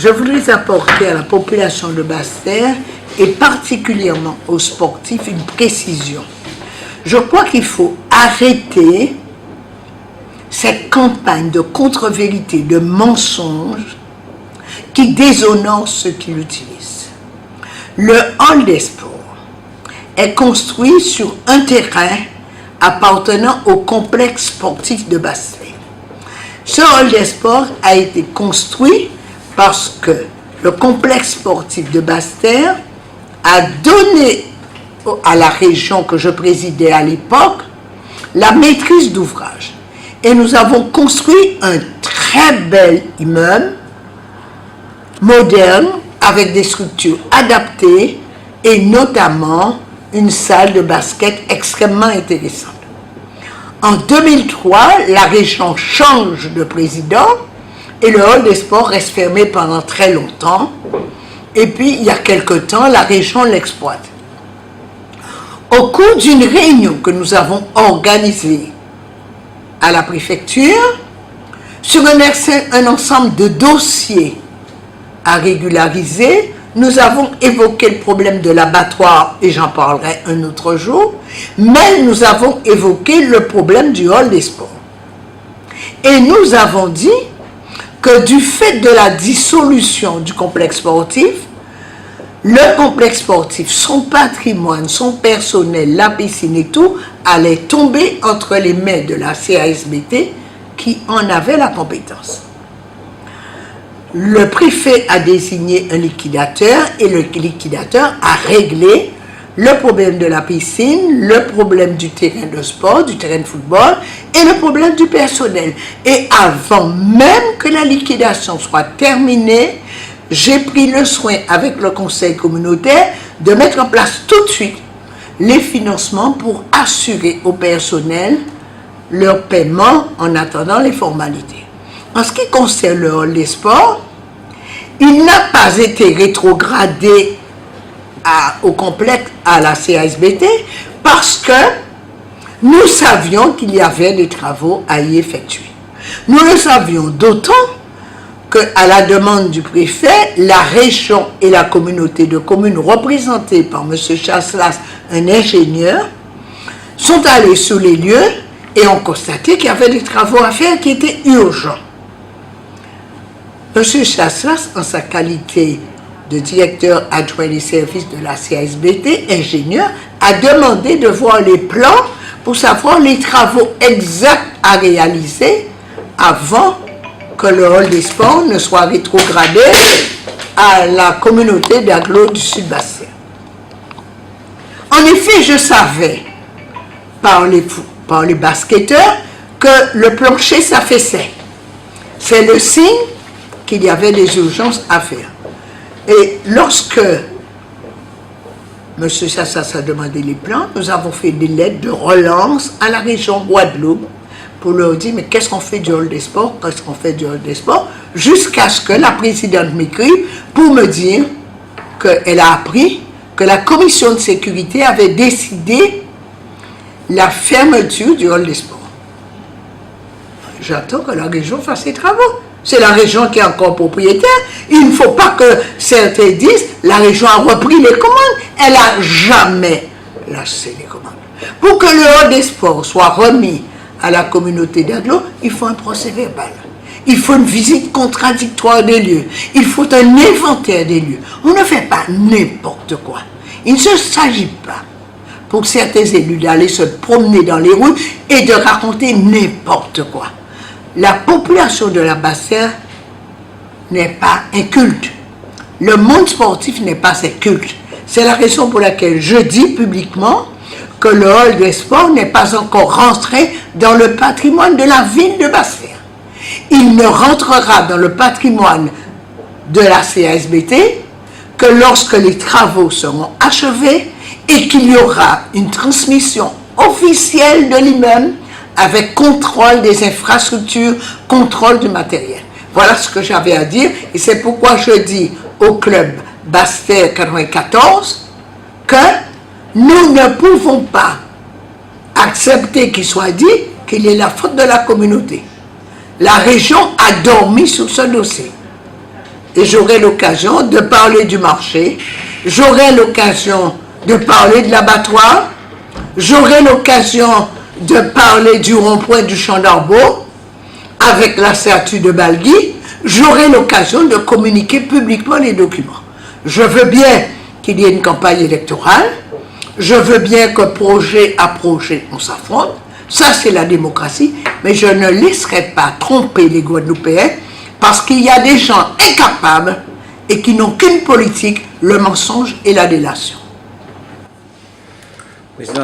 Je voudrais apporter à la population de Basse-Terre et particulièrement aux sportifs une précision. Je crois qu'il faut arrêter cette campagne de contre-vérité, de mensonges qui déshonore ceux qui l'utilisent. Le hall des sports est construit sur un terrain appartenant au complexe sportif de Basse-Terre. Ce hall des sports a été construit parce que le complexe sportif de Basse-Terre a donné à la région que je présidais à l'époque la maîtrise d'ouvrage. Et nous avons construit un très bel immeuble moderne avec des structures adaptées et notamment une salle de basket extrêmement intéressante. En 2003, la région change de président et le hall des sports reste fermé pendant très longtemps. Et puis, il y a quelque temps, la région l'exploite. Au cours d'une réunion que nous avons organisée à la préfecture, sur un ensemble de dossiers à régulariser, nous avons évoqué le problème de l'abattoir, et j'en parlerai un autre jour, mais nous avons évoqué le problème du hall des sports. Et nous avons dit que du fait de la dissolution du complexe sportif, le complexe sportif, son patrimoine, son personnel, la piscine et tout, allait tomber entre les mains de la CASBT qui en avait la compétence. Le préfet a désigné un liquidateur et le liquidateur a réglé le problème de la piscine, le problème du terrain de sport, du terrain de football et le problème du personnel. Et avant même que la liquidation soit terminée, j'ai pris le soin avec le conseil communautaire de mettre en place tout de suite les financements pour assurer au personnel leur paiement en attendant les formalités. En ce qui concerne le hall des sports, il n'a pas été rétrogradé au complexe à la CASBT parce que nous savions qu'il y avait des travaux à y effectuer. Nous le savions d'autant qu'à la demande du préfet, la région et la communauté de communes représentées par M. Chasselas, un ingénieur, sont allés sur les lieux et ont constaté qu'il y avait des travaux à faire qui étaient urgents. M. Chasselas, en sa qualité de directeur adjoint des services de la CASBT, ingénieur, a demandé de voir les plans pour savoir les travaux exacts à réaliser avant que le hall des sports ne soit rétrogradé à la communauté d'agglo du Sud-Bassin. En effet, je savais par les basketteurs que le plancher s'affaissait. C'est le signe qu'il y avait des urgences à faire. Et lorsque M. Chassas a demandé les plans, nous avons fait des lettres de relance à la région Guadeloupe pour leur dire, mais qu'est-ce qu'on fait du hall des sports, qu'est-ce qu'on fait du hall des sports, jusqu'à ce que la présidente m'écrive pour me dire qu'elle a appris que la commission de sécurité avait décidé la fermeture du hall des sports. J'attends que la région fasse ses travaux. C'est la région qui est encore propriétaire. Il ne faut pas que certains disent la région a repris les commandes. Elle n'a jamais lâché les commandes. Pour que le hall des sports soit remis à la communauté d'agglo, il faut un procès verbal. Il faut une visite contradictoire des lieux. Il faut un inventaire des lieux. On ne fait pas n'importe quoi. Il ne s'agit pas pour certains élus d'aller se promener dans les rues et de raconter n'importe quoi. La population de la Basse-Terre n'est pas inculte. Le monde sportif n'est pas inculte. C'est la raison pour laquelle je dis publiquement que le hall des sports n'est pas encore rentré dans le patrimoine de la ville de Basse-Terre. Il ne rentrera dans le patrimoine de la CASBT que lorsque les travaux seront achevés et qu'il y aura une transmission officielle de l'immeuble avec contrôle des infrastructures, contrôle du matériel. Voilà ce que j'avais à dire et c'est pourquoi je dis au club Basse-Terre 94 que nous ne pouvons pas accepter qu'il soit dit qu'il est la faute de la communauté. La région a dormi sur ce dossier. et j'aurai l'occasion de parler du marché, j'aurai l'occasion de parler de l'abattoir, j'aurai l'occasion de parler du rond-point du Champ d'Arbaud avec la statue de Balgui, j'aurai l'occasion de communiquer publiquement les documents. Je veux bien qu'il y ait une campagne électorale, je veux bien que projet à projet on s'affronte, ça c'est la démocratie, mais je ne laisserai pas tromper les Guadeloupéens parce qu'il y a des gens incapables et qui n'ont qu'une politique, le mensonge et la délation. Président.